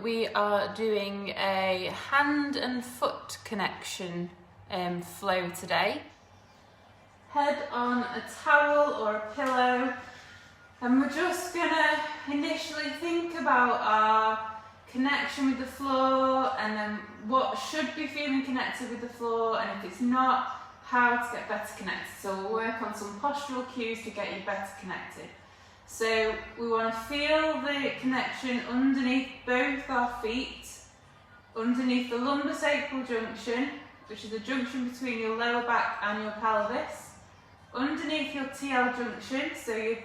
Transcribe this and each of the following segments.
We are doing a hand and foot connection flow today. Head on a towel or a pillow, and we're just going to initially think about our connection with the floor, and then what should be feeling connected with the floor, and if it's not, how to get better connected. So we'll work on some postural cues to get you better connected. So we want to feel the connection underneath both our feet, underneath the lumbosacral junction, which is the junction between your lower back and your pelvis, underneath your TL junction, so your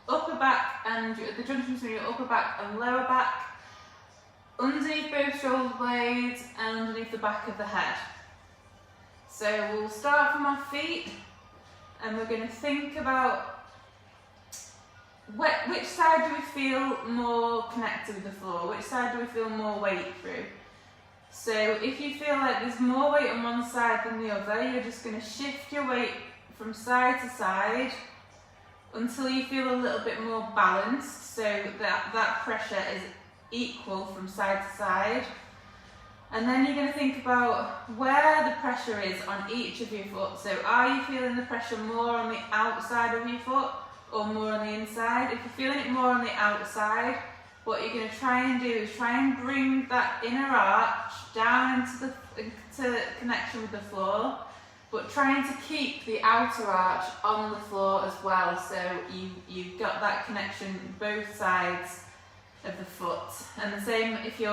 upper back and the junction between your upper back and lower back, underneath both shoulder blades and underneath the back of the head. So we'll start from our feet, and we're going to think about which side do we feel more connected with the floor, which side do we feel more weight through. So if you feel like there's more weight on one side than the other, you're just going to shift your weight from side to side until you feel a little bit more balanced, so that pressure is equal from side to side. And then you're going to think about where the pressure is on each of your foot. So are you feeling the pressure more on the outside of your foot or more on the inside? If you're feeling it more on the outside, what you're going to try and do is try and bring that inner arch down into connection with the floor, but trying to keep the outer arch on the floor as well, so you've got that connection both sides of the foot. And the same, if you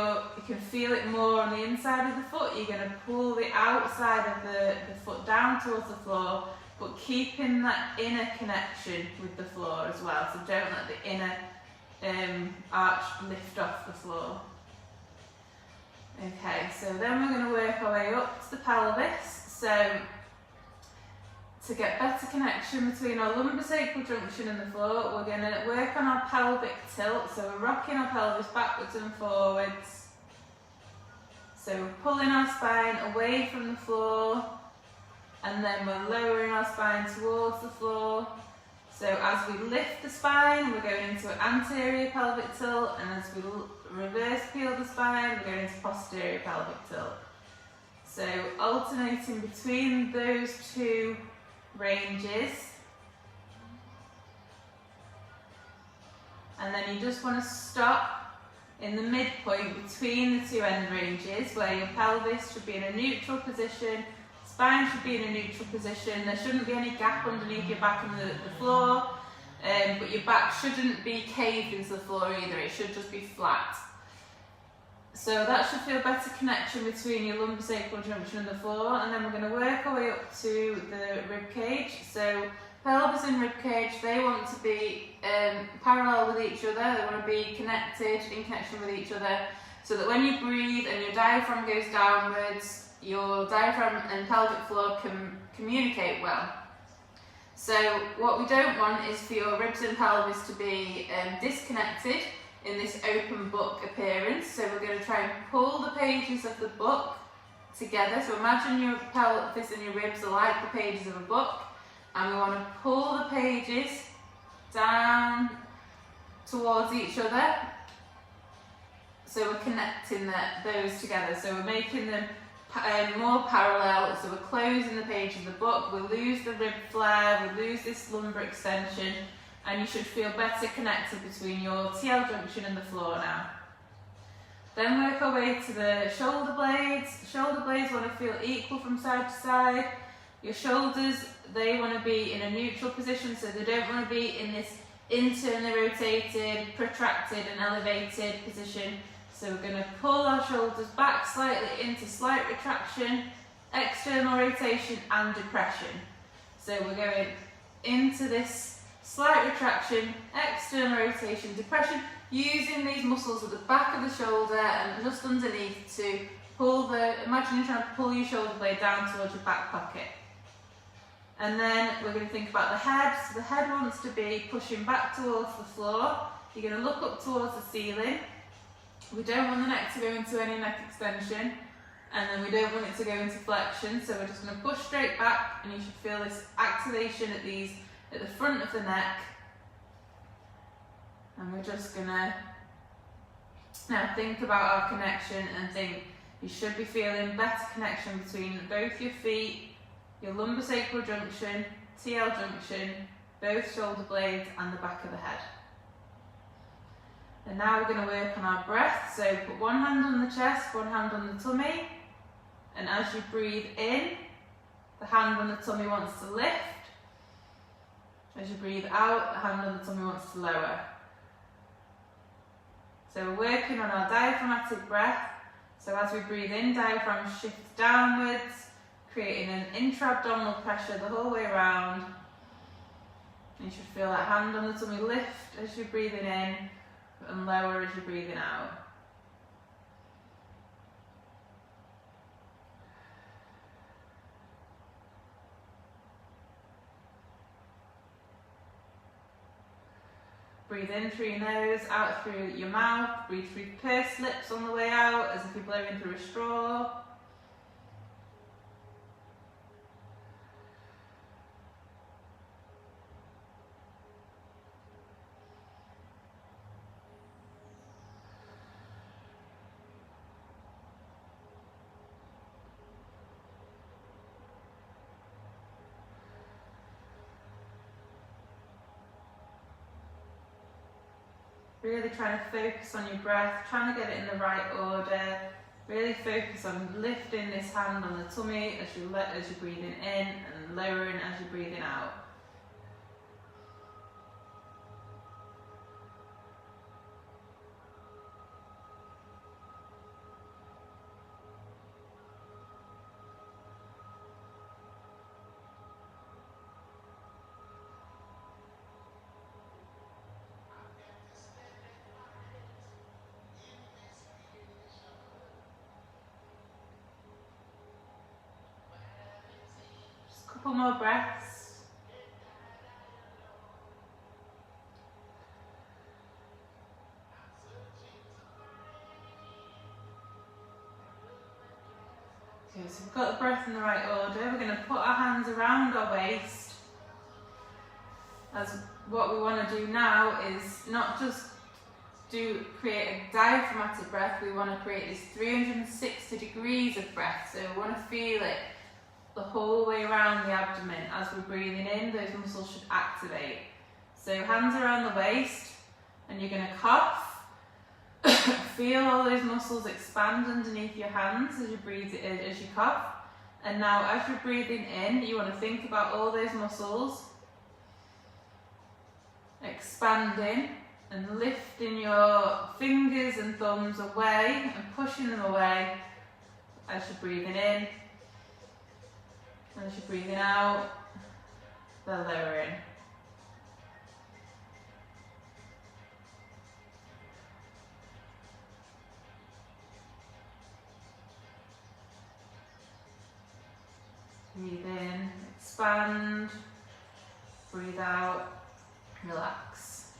can feel it more on the inside of the foot, you're going to pull the outside of the foot down towards the floor, but keeping that inner connection with the floor as well. So don't let the inner arch lift off the floor. Okay, so then we're going to work our way up to the pelvis. So to get better connection between our lumbosacral junction and the floor, we're going to work on our pelvic tilt. So we're rocking our pelvis backwards and forwards. So we're pulling our spine away from the floor, and then we're lowering our spine towards the floor. So as we lift the spine, we're going into an anterior pelvic tilt, and as we reverse peel the spine, we're going into posterior pelvic tilt. So alternating between those two ranges. And then you just want to stop in the midpoint between the two end ranges, where your pelvis should be in a neutral position, spine should be in a neutral position. There shouldn't be any gap underneath your back and the floor, but your back shouldn't be caved into the floor either, it should just be flat. So that should feel better connection between your lumbosacral junction and the floor. And then we're going to work our way up to the rib cage. So pelvis and rib cage, they want to be parallel with each other, they want to be connected, in connection with each other, so that when you breathe and your diaphragm goes downwards, your diaphragm and pelvic floor can communicate well. So what we don't want is for your ribs and pelvis to be disconnected in this open book appearance. So we're going to try and pull the pages of the book together. So imagine your pelvis and your ribs are like the pages of a book, and we want to pull the pages down towards each other. So we're connecting those together. So we're making them more parallel, so we're closing the page of the book, we lose the rib flare, we lose this lumbar extension, and you should feel better connected between your TL junction and the floor now. Then work our way to the shoulder blades. Shoulder blades want to feel equal from side to side. Your shoulders, they want to be in a neutral position, so they don't want to be in this internally rotated, protracted and elevated position. So we're going to pull our shoulders back slightly into slight retraction, external rotation and depression. So we're going into this slight retraction, external rotation, depression, using these muscles at the back of the shoulder and just underneath to pull imagine you're trying to pull your shoulder blade down towards your back pocket. And then we're going to think about the head. So the head wants to be pushing back towards the floor. You're going to look up towards the ceiling. We don't want the neck to go into any neck extension, and then we don't want it to go into flexion, so we're just going to push straight back, and you should feel this activation at the front of the neck, and we're just going to Now think about our connection and think you should be feeling better connection between both your feet, your lumbosacral junction, TL junction, both shoulder blades and the back of the head. And now we're going to work on our breath. So put one hand on the chest, one hand on the tummy. And as you breathe in, the hand on the tummy wants to lift. As you breathe out, the hand on the tummy wants to lower. So we're working on our diaphragmatic breath. So as we breathe in, diaphragm shifts downwards, creating an intra-abdominal pressure the whole way around. You should feel that hand on the tummy lift as you're breathing in and lower as you're breathing out. Breathe in through your nose, out through your mouth. Breathe through pursed lips on the way out as if you're blowing through a straw. Really trying to focus on your breath, trying to get it in the right order. Really focus on lifting this hand on the tummy as you're breathing in and lowering as you're breathing out. Couple more breaths. Okay, so we've got the breath in the right order. We're going to put our hands around our waist. As what we want to do now is not just create a diaphragmatic breath, we want to create this 360 degrees of breath. So we want to feel it the whole way around the abdomen. As we're breathing in, those muscles should activate. So hands around the waist, and you're going to cough. Feel all those muscles expand underneath your hands as you breathe as you cough. And now as you're breathing in, you want to think about all those muscles expanding and lifting your fingers and thumbs away and pushing them away as you're breathing in. As you're breathing out, they're lowering. Breathe in, expand. Breathe out, relax.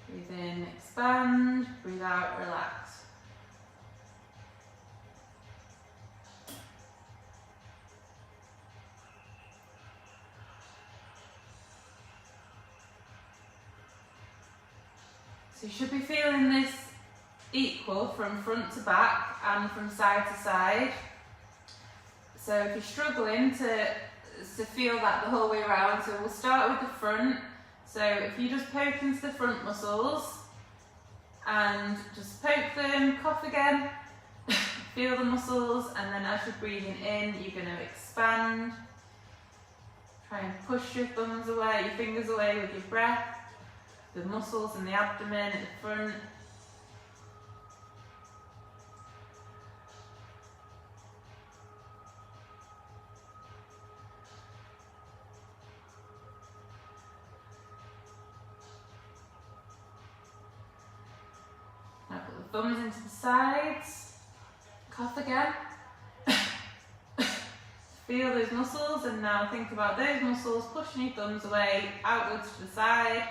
Breathe in, expand. Breathe out, relax. So you should be feeling this equal from front to back and from side to side. So if you're struggling to feel that the whole way around, so we'll start with the front. So if you just poke into the front muscles and just poke them, cough again, feel the muscles, and then as you're breathing in, you're going to expand. Try and push your thumbs away, your fingers away with your breath. The muscles in the abdomen at the front. Now put the thumbs into the sides. Cough again. Feel those muscles, and now think about those muscles pushing your thumbs away, outwards to the side.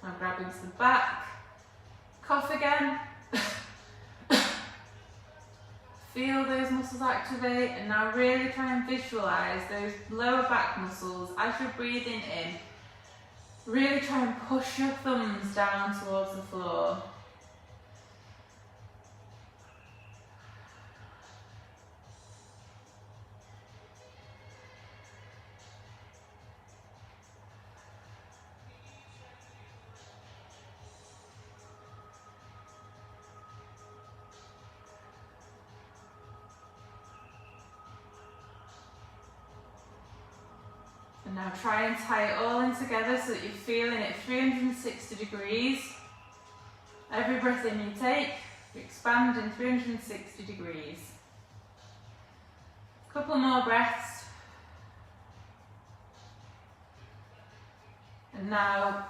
Now grab into the back, cough again, Feel those muscles activate, and now really try and visualise those lower back muscles as you're breathing in. Really try and push your thumbs down towards the floor. And now try and tie it all in together so that you're feeling it 360 degrees. Every breath in you take, you expand in 360 degrees. A couple more breaths. And now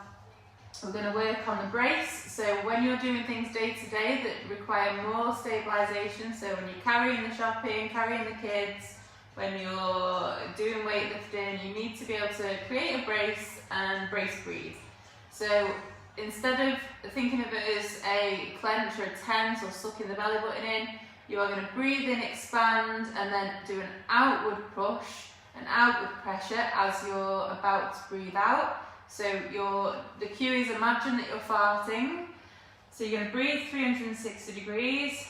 we're going to work on the brace. So when you're doing things day to day that require more stabilisation, so when you're carrying the shopping, carrying the kids, when you're doing weightlifting, you need to be able to create a brace and brace breathe. So instead of thinking of it as a clench or a tense or sucking the belly button in, you are going to breathe in, expand, and then do an outward push, an outward pressure as you're about to breathe out. So the cue is imagine that you're farting. So you're going to breathe 360 degrees,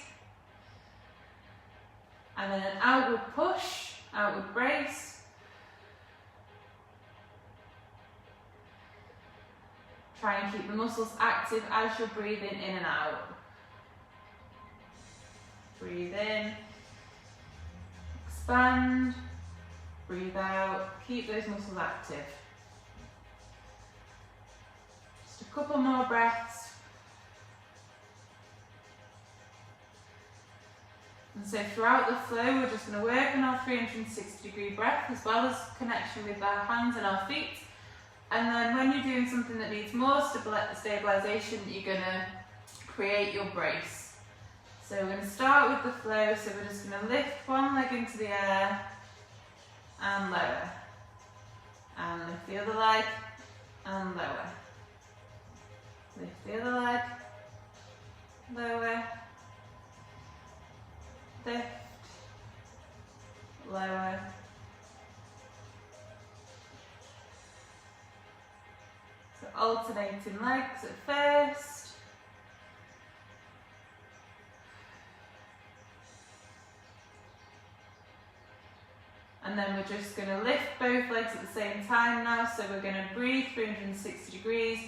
and then an outward push, outward brace. Try and keep the muscles active as you're breathing in and out. Breathe in, expand, breathe out, keep those muscles active. Just a couple more breaths. And so throughout the flow, we're just going to work on our 360 degree breath as well as connection with our hands and our feet. And then when you're doing something that needs more stabilisation, you're going to create your brace. So we're going to start with the flow, so we're just going to lift one leg into the air and lower. And lift the other leg and lower. Lift the other leg, lower. Lift, lower, so alternating legs at first, and then we're just going to lift both legs at the same time now, so we're going to breathe 360 degrees,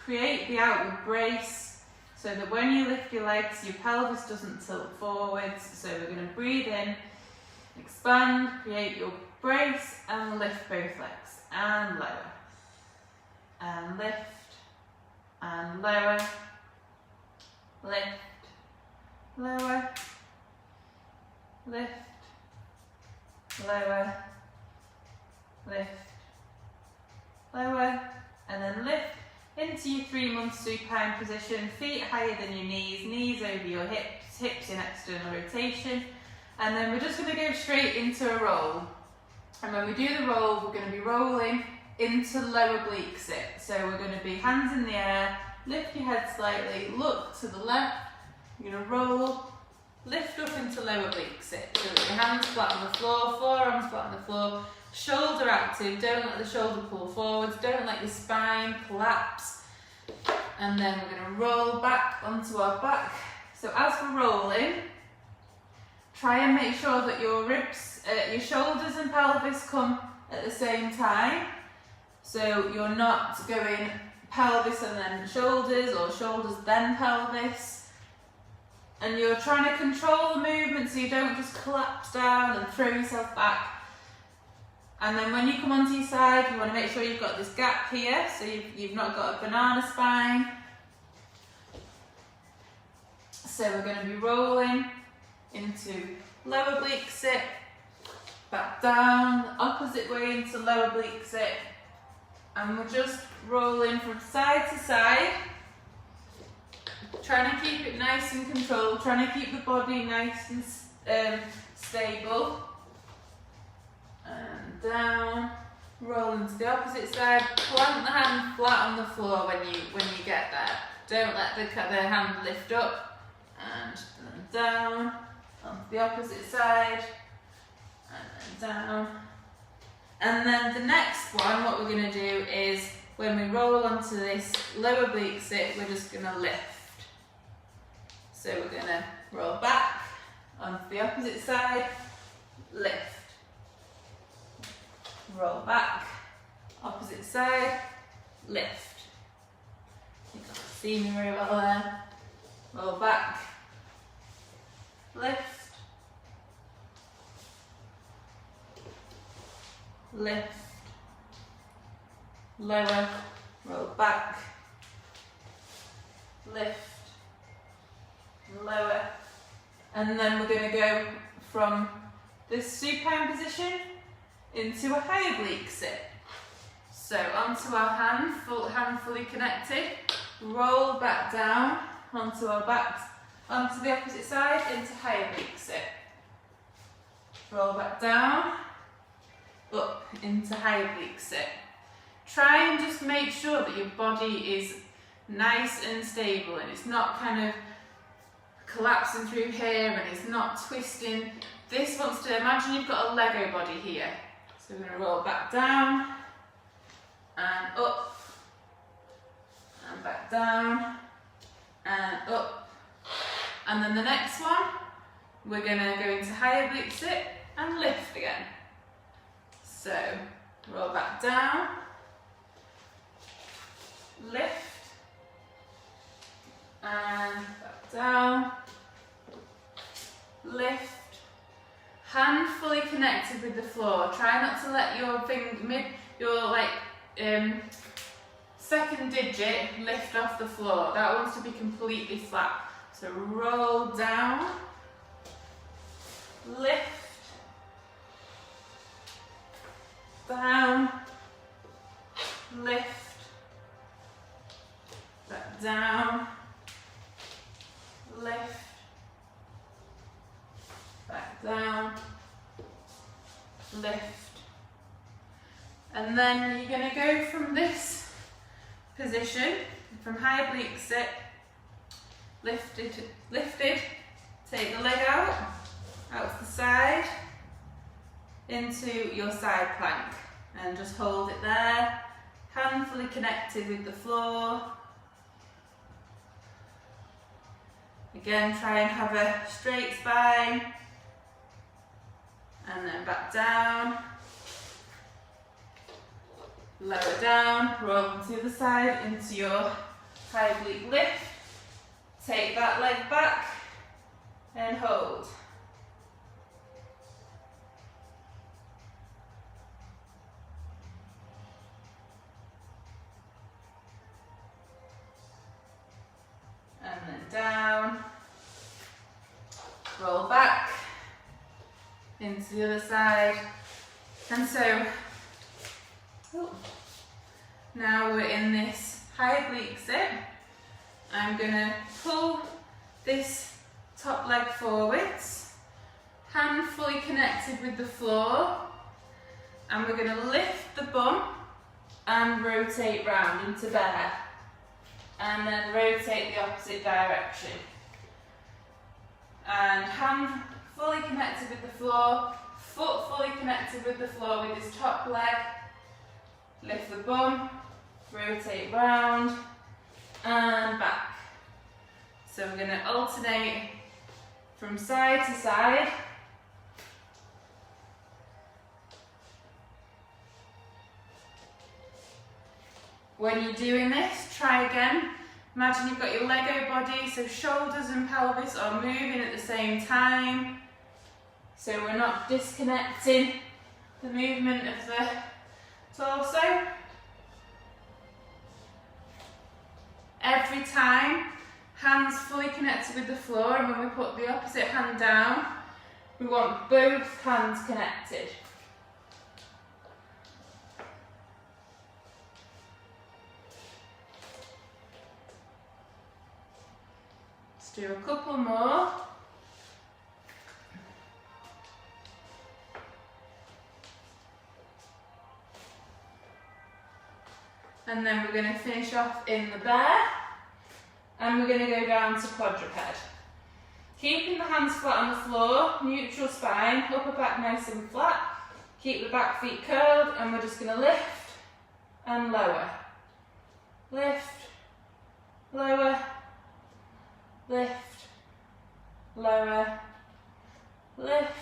create the outward brace, so that when you lift your legs, your pelvis doesn't tilt forwards. So we're going to breathe in, expand, create your brace, and lift both legs. And lower. And lift. And lower. Lift. Lower. Lift. Lower. Lift. Lower. And then lift. Into your 3-month supine position, feet higher than your knees over your hips in external rotation. And then we're just going to go straight into a roll. And when we do the roll, we're going to be rolling into low oblique sit. So we're going to be hands in the air, lift your head slightly, look to the left. You're going to roll, lift up into low oblique sit. So that your hands flat on the floor, forearms flat on the floor. Shoulder active, don't let the shoulder pull forwards, don't let your spine collapse. And then we're going to roll back onto our back. So as we're rolling, try and make sure that your ribs, your shoulders and pelvis come at the same time. So you're not going pelvis and then shoulders, or shoulders then pelvis. And you're trying to control the movement so you don't just collapse down and throw yourself back. And then when you come onto your side, you want to make sure you've got this gap here, so you've not got a banana spine. So we're going to be rolling into low oblique sit, back down, opposite way into low oblique sit. And we're just rolling from side to side, trying to keep it nice and controlled, trying to keep the body nice and stable. And down, rolling to the opposite side, plant the hand flat on the floor when you get there. Don't let the hand lift up, and then down, onto the opposite side, and then down. And then the next one, what we're going to do is, when we roll onto this lower oblique sit, we're just going to lift. So we're going to roll back onto the opposite side, lift. Roll back, opposite side, lift. You can't see me very well there. Roll back, lift, lift, lower, roll back, lift, lower, and then we're going to go from this supine position into a high oblique sit. So onto our hand fully connected, roll back down onto our backs, onto the opposite side, into high oblique sit. Roll back down, up into high oblique sit. Try and just make sure that your body is nice and stable and it's not kind of collapsing through here and it's not twisting. This wants to, imagine you've got a Lego body here. So we're going to roll back down and up and back down and up. And then the next one, we're going to go into high oblique sit and lift again. So roll back down, lift, and back down, lift. Hand fully connected with the floor. Try not to let your second digit lift off the floor. That wants to be completely flat. So roll down, lift, down, lift, back down, lift, back down, lift. And then you're going to go from this position, from high oblique sit, lifted, take the leg out to the side, into your side plank, and just hold it there, hand fully connected with the floor. Again, try and have a straight spine, and then back down, lower down, roll to the other side into your high oblique lift, take that leg back and hold. And then down, roll back into the other side. And so now we're in this high oblique sit. I'm going to pull this top leg forwards, hand fully connected with the floor, and we're going to lift the bum and rotate round into bear, and then rotate the opposite direction. And hand fully connected with the floor, foot fully connected with the floor with this top leg, lift the bum, rotate round and back. So we're going to alternate from side to side. When you're doing this, try again. Imagine you've got your Lego body, so shoulders and pelvis are moving at the same time. So we're not disconnecting the movement of the torso. Every time, hands fully connected with the floor, and when we put the opposite hand down, we want both hands connected. Let's do a couple more. And then we're going to finish off in the bear, and we're going to go down to quadruped. Keeping the hands flat on the floor, neutral spine, upper back nice and flat. Keep the back feet curled, and we're just going to lift and lower. Lift, lower, lift, lower, lift,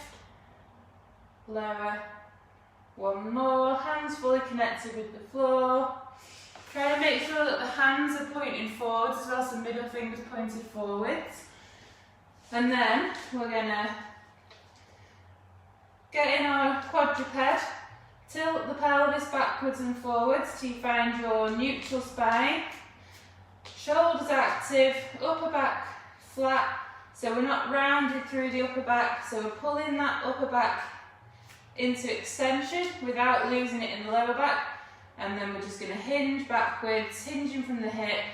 lower. One more, hands fully connected with the floor. Try and make sure that the hands are pointing forwards as well, so middle fingers pointed forwards. And then we're going to get in our quadruped, tilt the pelvis backwards and forwards till you find your neutral spine. Shoulders active, upper back flat, so we're not rounded through the upper back, so we're pulling that upper back into extension without losing it in the lower back. And then we're just going to hinge backwards, hinging from the hip,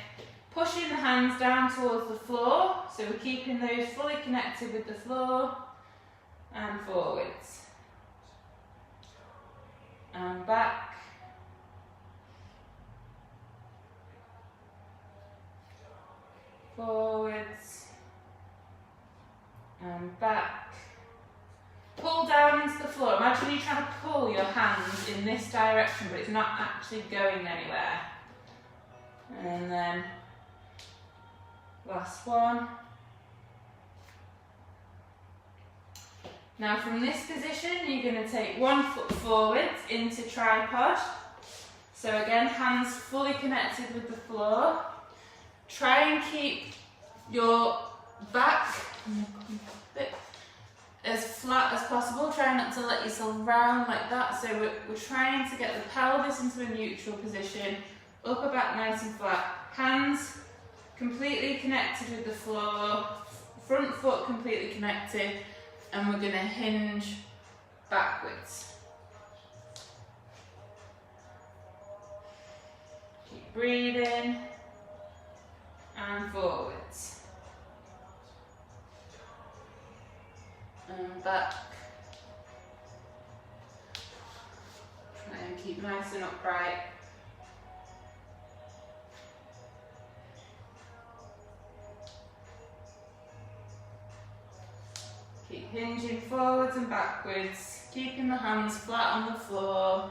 pushing the hands down towards the floor, so we're keeping those fully connected with the floor, and forwards, and back, forwards, and back. Pull down into the floor. Imagine you're trying to pull your hands in this direction, but it's not actually going anywhere. And then last one. Now from this position, you're going to take 1 foot forwards into tripod. So again, hands fully connected with the floor. Try and keep your back as flat as possible. Try not to let yourself round like that. So we're trying to get the pelvis into a neutral position, upper back nice and flat, hands completely connected with the floor, front foot completely connected, and we're going to hinge backwards. Keep breathing, and forwards. And back. Try and keep nice and upright. Keep hinging forwards and backwards, keeping the hands flat on the floor.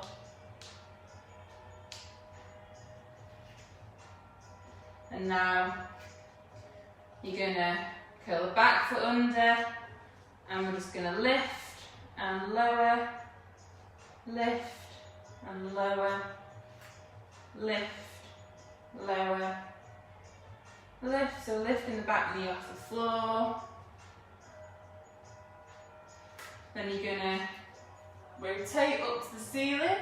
And now you're going to curl the back foot under, and we're just going to lift and lower, lift and lower, lift, lower, lift. So lifting the back knee off the floor. Then you're going to rotate up to the ceiling.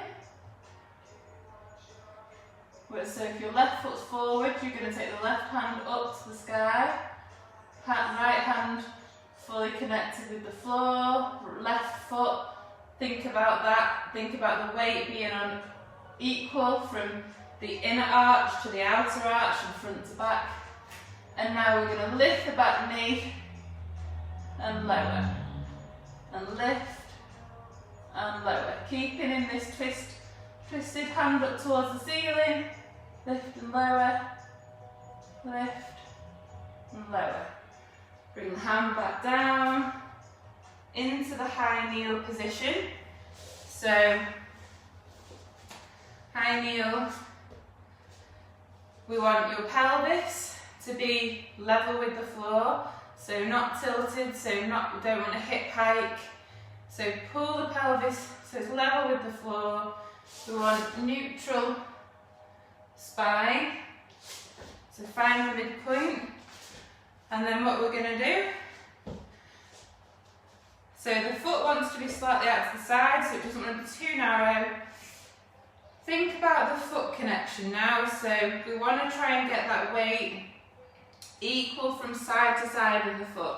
So if your left foot's forward, you're going to take the left hand up to the sky. Right hand fully connected with the floor. Left foot, think about that. Think about the weight being on equal from the inner arch to the outer arch and front to back. And now we're going to lift the back knee and lower. And lift and lower. Keeping in this twisted hand up towards the ceiling. Lift and lower. Lift and lower. Bring the hand back down into the high kneel position. So, high kneel, we want your pelvis to be level with the floor. So not tilted, so we don't want a hip hike. So pull the pelvis so it's level with the floor. We want neutral spine. So find the midpoint. And then what we're going to do, so the foot wants to be slightly out to the side, so it doesn't want to be too narrow. Think about the foot connection now. So we want to try and get that weight equal from side to side of the foot.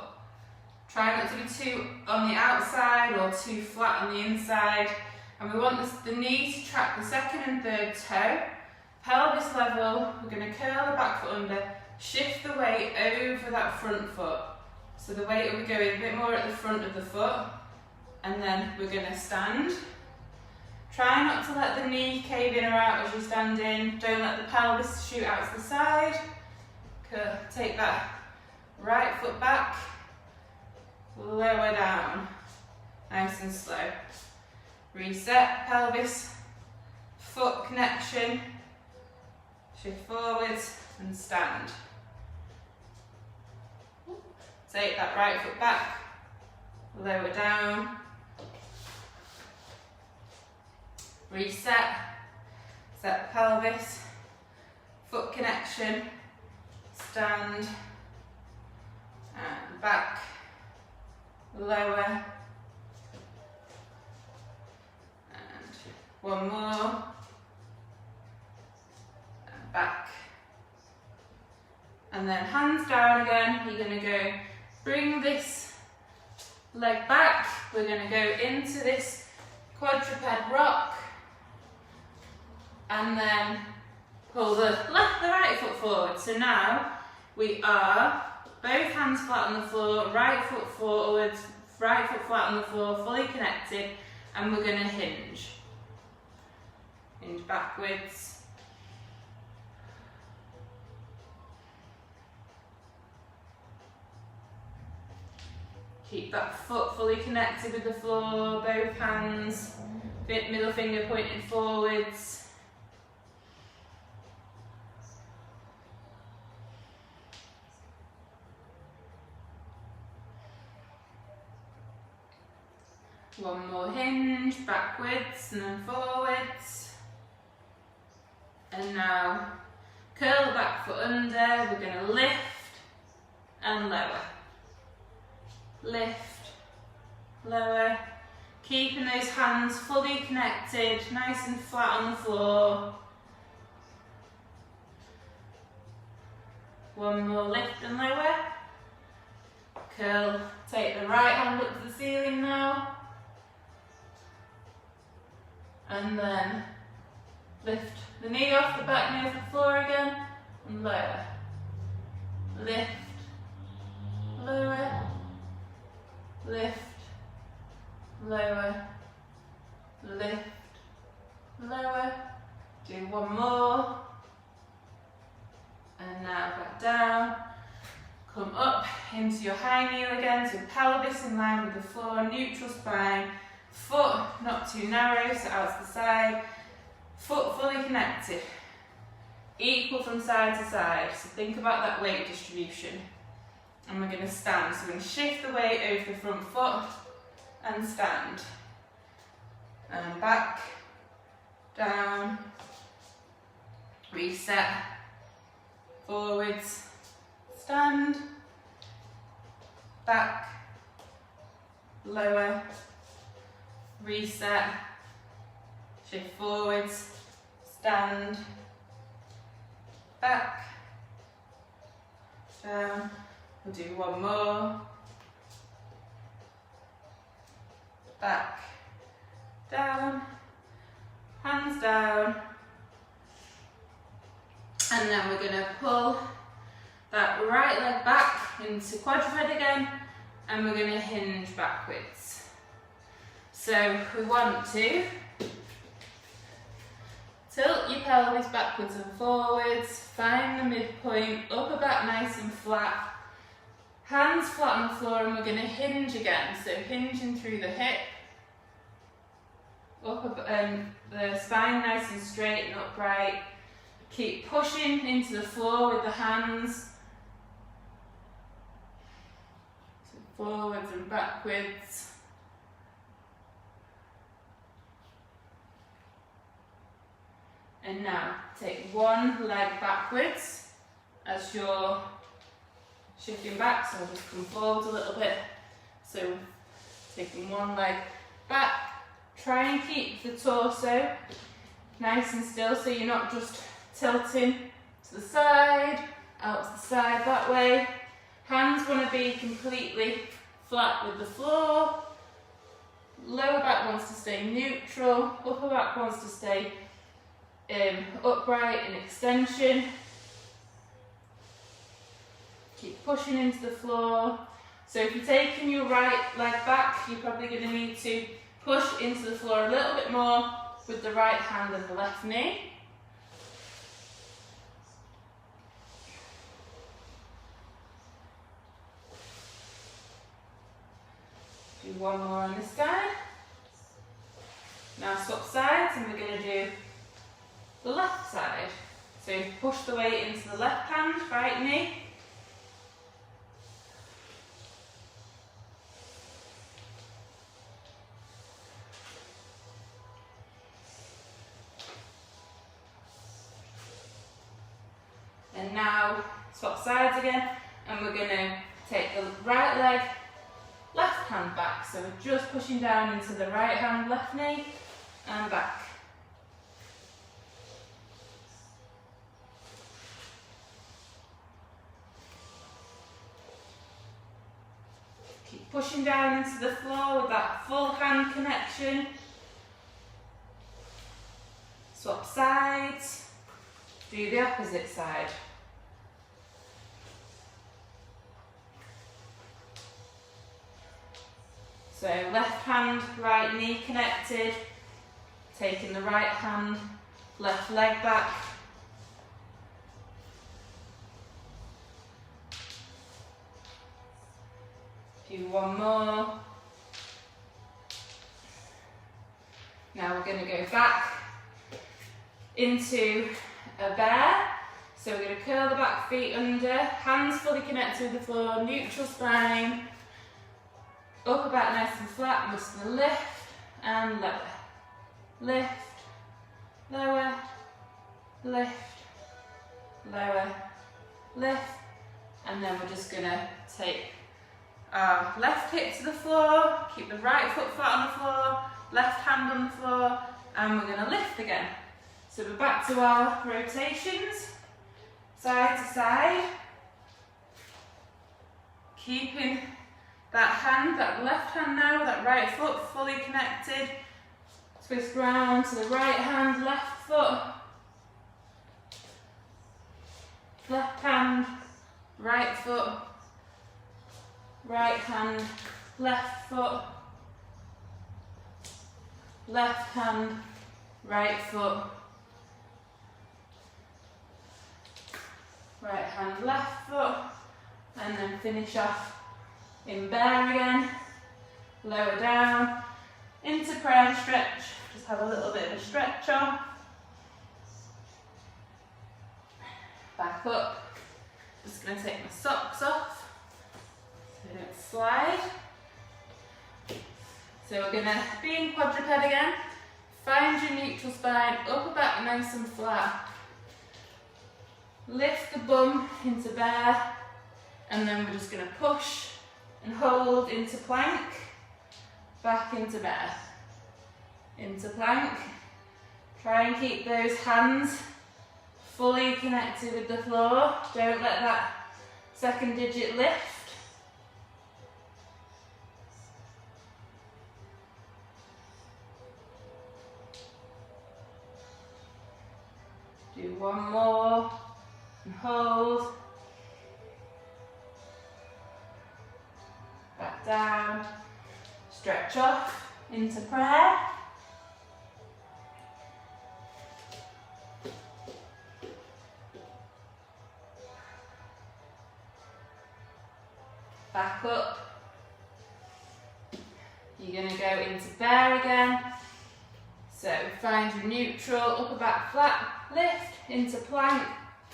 Try not to be too on the outside or too flat on the inside. And we want the knee to track the second and third toe. Pelvis level, we're going to curl the back foot under, shift the weight over that front foot. So the weight will be going a bit more at the front of the foot. And then we're going to stand. Try not to let the knee cave in or out as you stand in. Don't let the pelvis shoot out to the side. Take that right foot back, lower down, nice and slow. Reset, pelvis, foot connection, shift forwards and stand. Take that right foot back, lower down, reset, set the pelvis, foot connection, stand, and back, lower, and one more, and back, and then hands down again. You're going to go, bring this leg back, we're going to go into this quadruped rock, and then pull the right foot forward. So now we are both hands flat on the floor, right foot forwards, right foot flat on the floor, fully connected, and we're going to hinge. Hinge backwards. Keep that foot fully connected with the floor, both hands, middle finger pointed forwards. One more hinge, backwards and then forwards. And now curl the back foot under, we're going to lift and lower. Lift, lower, keeping those hands fully connected, nice and flat on the floor. One more lift and lower. Curl, take the right hand up to the ceiling now. And then lift the knee off the back knee off the floor again and lower. Lift, lower, lift, lower, lift, lower. Do one more. And now back down. Come up into your high kneel again, so pelvis in line with the floor, neutral spine. Foot not too narrow, so out to the side. Foot fully connected. Equal from side to side. So think about that weight distribution. And we're going to stand. So we're going to shift the weight over the front foot and stand. And back, down, reset, forwards, stand, back, lower, reset, shift forwards, stand, back, down. We'll do one more, back, down, hands down, and then we're going to pull that right leg back into quadruped again, and we're going to hinge backwards. So we want to tilt your pelvis backwards and forwards, find the midpoint, upper back nice and flat, hands flat on the floor, and we're going to hinge again. So hinging through the hip, the spine nice and straight and upright. Keep pushing into the floor with the hands. So forwards and backwards. And now take one leg backwards as you're shifting back, so I'll just come forward a little bit. So taking one leg back, try and keep the torso nice and still so you're not just tilting to the side, out to the side that way. Hands want to be completely flat with the floor. Lower back wants to stay neutral, upper back wants to stay upright in extension. Keep pushing into the floor. So if you're taking your right leg back, you're probably going to need to push into the floor a little bit more with the right hand and the left knee. Do one more on this side. Now swap sides and we're going to do the left side. So push the weight into the left hand, right knee. And now swap sides again, and we're going to take the right leg, left hand back. So we're just pushing down into the right hand, left knee, and back. Keep pushing down into the floor with that full hand connection. Swap sides. Do the opposite side. So left hand, right knee connected, taking the right hand, left leg back. Do one more. Now we're going to go back into a bear. So we're going to curl the back feet under, hands fully connected with the floor, neutral spine, upper back nice and flat. I'm just going to lift and lower, lift, lower, lift, lower, lift, and then we're just going to take our left hip to the floor, keep the right foot flat on the floor, left hand on the floor, and we're going to lift again. So we're back to our rotations, side to side, keeping that hand, that left hand now, that right foot fully connected. Twist round to the right hand, left foot, left hand, right foot, right hand, left foot, left hand, right foot, right hand, left foot, and then finish off in bear again, lower down, into prayer stretch, just have a little bit of a stretch on, back up, just going to take my socks off, so don't slide. So we're going to be in quadruped again, find your neutral spine, upper back nice and flat, lift the bum into bear, and then we're just going to push and hold into plank, back into bear, into plank. Try and keep those hands fully connected with the floor, don't let that second digit lift. Do one more and hold. Back down, stretch off into prayer. Back up. You're going to go into bear again. So find your neutral, upper back flat, lift into plank,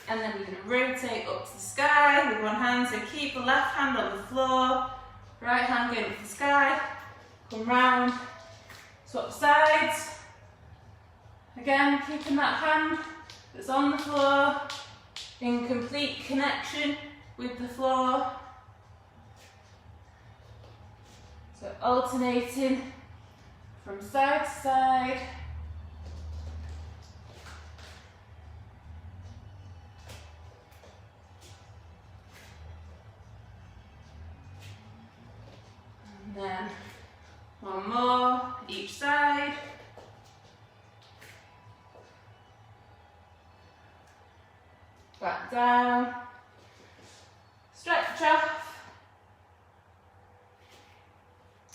and then you're going to rotate up to the sky with one hand. So keep the left hand on the floor, right hand going up to the sky, come round, swap sides. Again, keeping that hand that's on the floor in complete connection with the floor. So alternating from side to side. And then one more each side. Back down. Stretch off.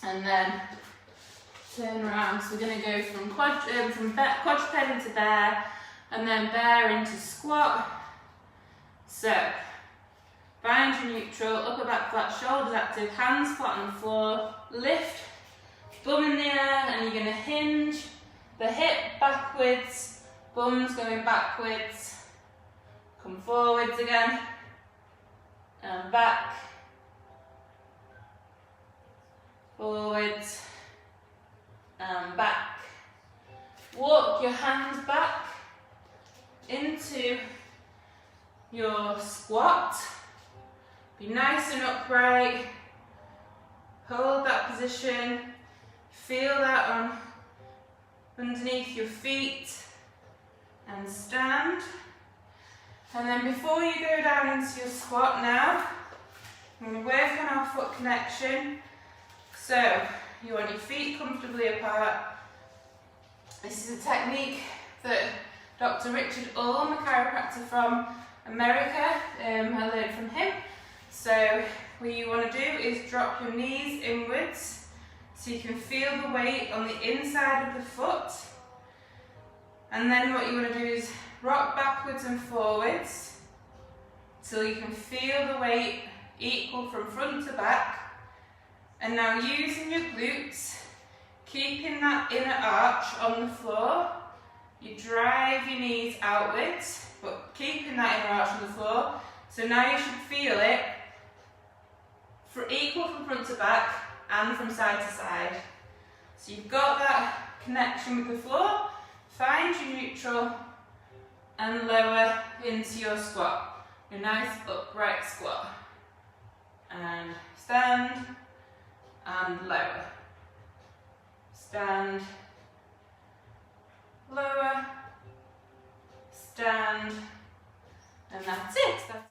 And then turn around. So we're going to go from quadruped into bear, and then bear into squat. So find your neutral, upper back flat, shoulders active, hands flat on the floor, lift Bum in the air, and you're going to hinge the hip backwards, bum's going backwards, come forwards again, and back, forwards, and back. Walk your hands back into your squat. Be nice and upright. Hold that position. Feel that underneath your feet. And stand. And then before you go down into your squat now, I'm going to work on our foot connection. So you want your feet comfortably apart. This is a technique that Dr. Richard Ulm, a chiropractor from America, I learned from him. So what you want to do is drop your knees inwards so you can feel the weight on the inside of the foot. And then what you want to do is rock backwards and forwards till you can feel the weight equal from front to back. And now using your glutes, keeping that inner arch on the floor, you drive your knees outwards, but keeping that inner arch on the floor. So now you should feel it for equal from front to back and from side to side. So you've got that connection with the floor, find your neutral and lower into your squat. Your nice upright squat. And stand and lower. Stand, lower, stand, and that's it.